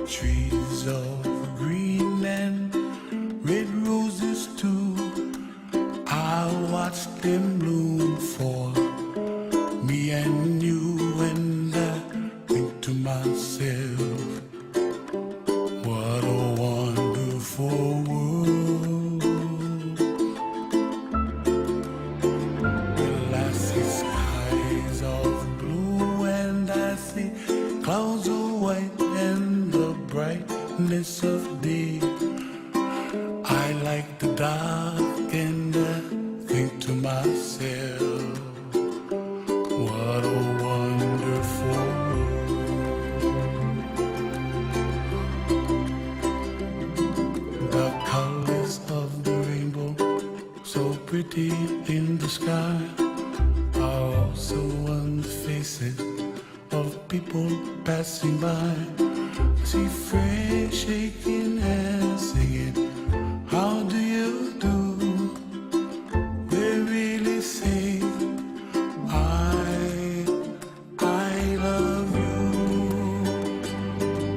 Trees of green and red roses too. I watch them bloom for me and you, and I think to myself, what a wonderful world. Well, I see skies of blue and I see clouds of white and the brightness of day. I like the dark and I think to myself, what a wonderful world. The colors of the rainbow, so pretty in the sky, are also on the faces of people passing by. See friends shaking hands, singing, how do you do? They really say, I love you.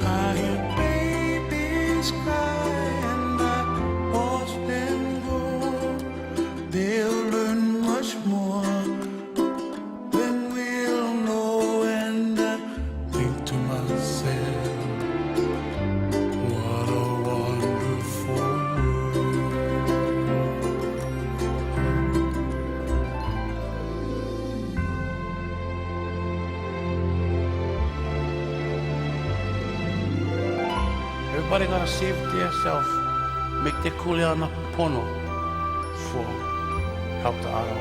I hear babies cry and I watch them go. They'll learn much more than we'll know, and I think to myself, what a wonderful world. Everybody gotta save themselves. Make the kuleana pono for help the other.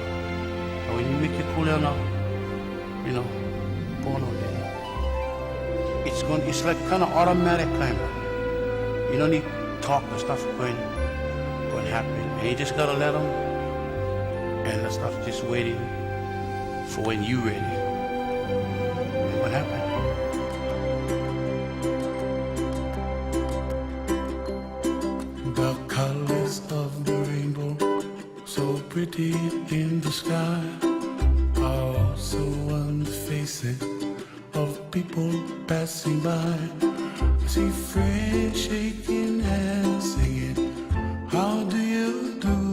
And when you make your kuleana, pono there, it's like kind of automatic kind of. You don't need talk and stuff going happen. And you just gotta let them, and the stuff just waiting for when you ready. And what happened? The colors of the rainbow, so pretty in the sky, are also on the faces of people passing by. I see friends shaking hands, singing, how do you do?